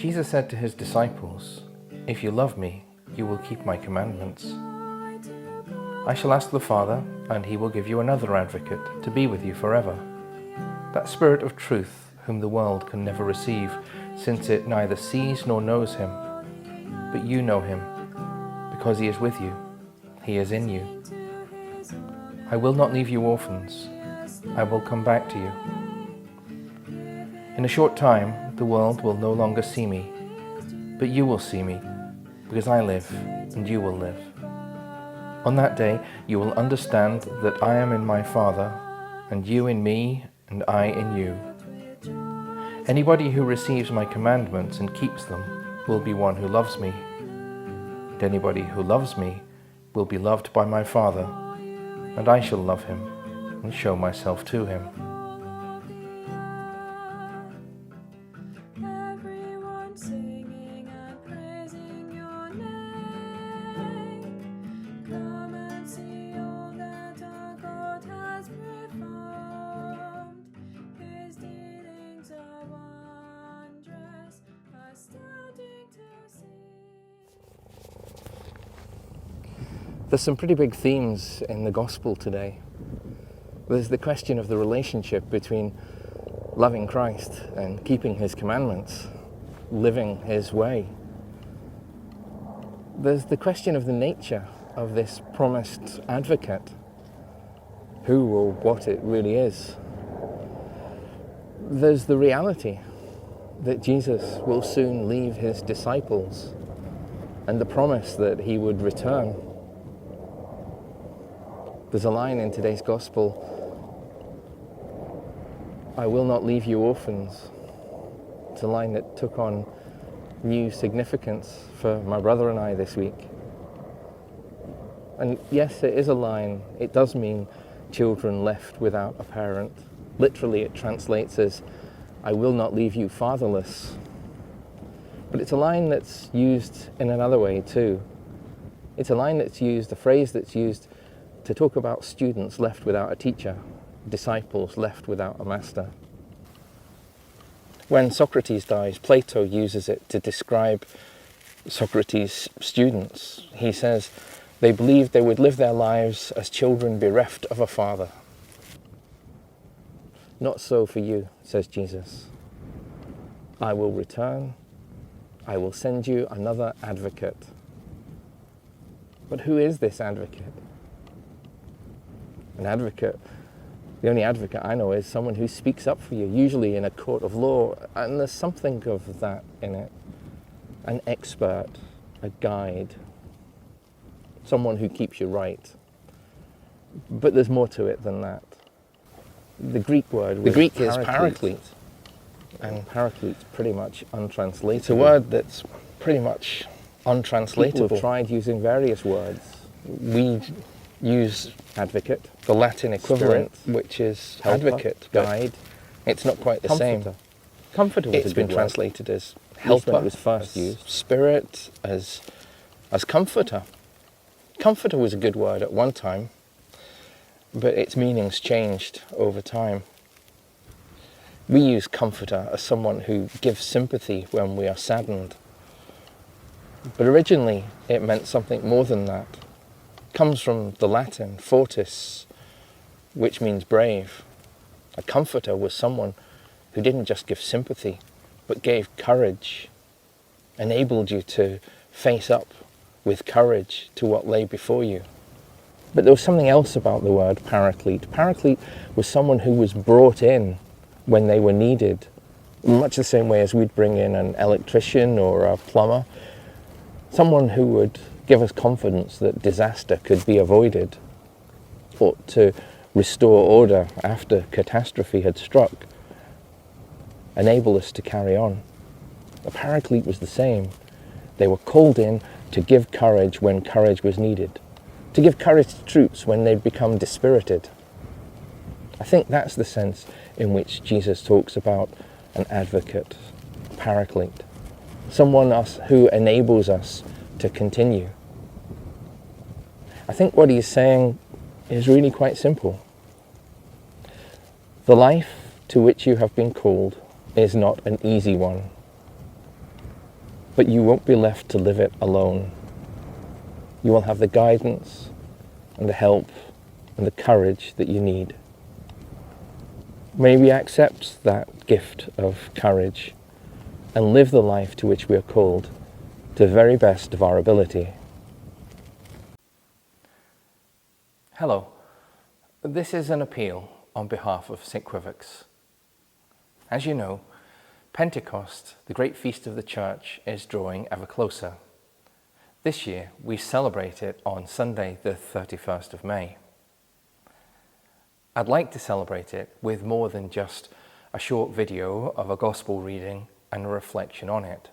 Jesus said to his disciples, "If you love me, you will keep my commandments. I shall ask the Father, and he will give you another advocate to be with you forever, that Spirit of truth whom the world can never receive, since it neither sees nor knows him. But you know him, because he is with you. He is in you. I will not leave you orphans. I will come back to you. In a short time, the world will no longer see me, but you will see me, because I live, and you will live. On that day, you will understand that I am in my Father, and you in me, and I in you. Anybody who receives my commandments and keeps them will be one who loves me. And anybody who loves me will be loved by my Father, and I shall love him and show myself to him." Everyone singing and praising your name. Come and see all that our God has performed. His dealings are wondrous, astounding to see. There's some pretty big themes in the gospel today. There's the question of the relationship between loving Christ and keeping his commandments, living his way. There's the question of the nature of this promised advocate, who or what it really is. There's the reality that Jesus will soon leave his disciples, and the promise that he would return. There's a line in today's gospel, "I will not leave you orphans." It's a line that took on new significance for my brother and I this week. And yes, it is a line. It does mean children left without a parent. Literally, it translates as, "I will not leave you fatherless." But it's a line that's used in another way too. It's a line that's used, a phrase that's used to talk about students left without a teacher, disciples left without a master. When Socrates dies, Plato uses it to describe Socrates' students. He says they believed they would live their lives as children bereft of a father. Not so for you, says Jesus. I will return. I will send you another advocate. But who is this advocate? An advocate, the only advocate I know is someone who speaks up for you, usually in a court of law, and there's something of that in it. An expert, a guide, someone who keeps you right. But there's more to it than that. The Greek is paraclete, and paraclete's pretty much untranslatable. It's a word that's pretty much untranslatable. People have tried using various words. We use advocate, the Latin equivalent, which is helper, advocate, guide. It's not quite the same. Comforter was it's been translated as helper, when it was first used. Spirit, as comforter. Comforter was a good word at one time, but its meaning's changed over time. We use comforter as someone who gives sympathy when we are saddened. But originally it meant something more than that. It comes from the Latin fortis, which means brave. A comforter was someone who didn't just give sympathy, but gave courage, enabled you to face up with courage to what lay before you. But there was something else about the word paraclete. Paraclete was someone who was brought in when they were needed, much the same way as we'd bring in an electrician or a plumber. Someone who would give us confidence that disaster could be avoided, or to restore order after catastrophe had struck, enable us to carry on. A paraclete was the same. They were called in to give courage when courage was needed, to give courage to troops when they'd become dispirited. I think that's the sense in which Jesus talks about an advocate, a paraclete, someone who enables us to continue. I think what he's saying is really quite simple. The life to which you have been called is not an easy one. but you won't be left to live it alone. You will have the guidance and the help and the courage that you need. May we accept that gift of courage and live the life to which we are called to the very best of our ability. Hello, this is an appeal on behalf of St Quivox. As you know, Pentecost, the great feast of the Church, is drawing ever closer. This year we celebrate it on Sunday the 31st of May. I'd like to celebrate it with more than just a short video of a gospel reading and a reflection on it.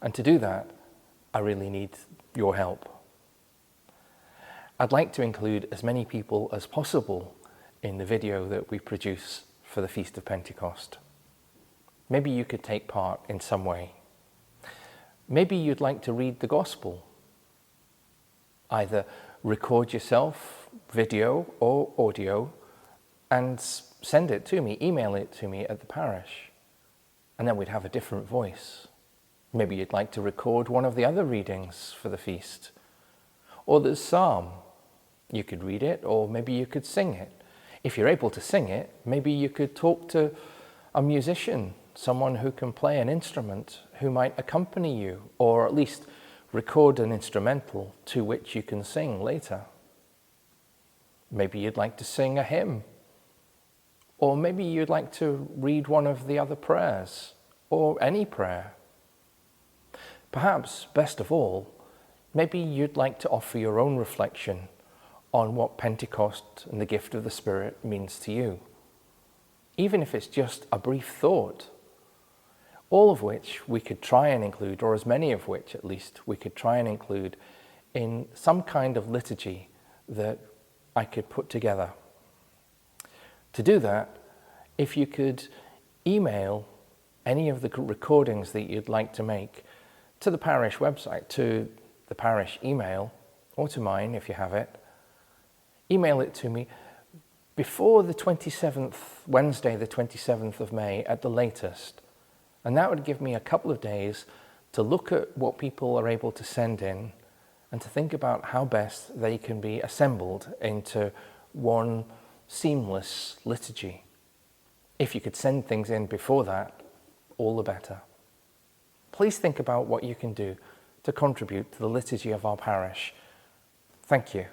And to do that, I really need your help. I'd like to include as many people as possible in the video that we produce for the Feast of Pentecost. Maybe you could take part in some way. Maybe you'd like to read the gospel. Either record yourself, video or audio, and send it to me, email it to me at the parish, and then we'd have a different voice. Maybe you'd like to record one of the other readings for the feast, or the psalm. You could read it, or maybe you could sing it. If you're able to sing it, maybe you could talk to a musician, someone who can play an instrument, who might accompany you, or at least record an instrumental to which you can sing later. Maybe you'd like to sing a hymn, or maybe you'd like to read one of the other prayers, or any prayer. Perhaps, best of all, maybe you'd like to offer your own reflection on what Pentecost and the gift of the Spirit means to you. Even if it's just a brief thought, all of which we could try and include, or as many of which at least we could try and include in some kind of liturgy that I could put together. To do that, if you could email any of the recordings that you'd like to make to the parish website, to the parish email, or to mine if you have it, email it to me before the 27th, Wednesday the 27th of May at the latest. And that would give me a couple of days to look at what people are able to send in and to think about how best they can be assembled into one seamless liturgy. If you could send things in before that, all the better. Please think about what you can do to contribute to the liturgy of our parish. Thank you.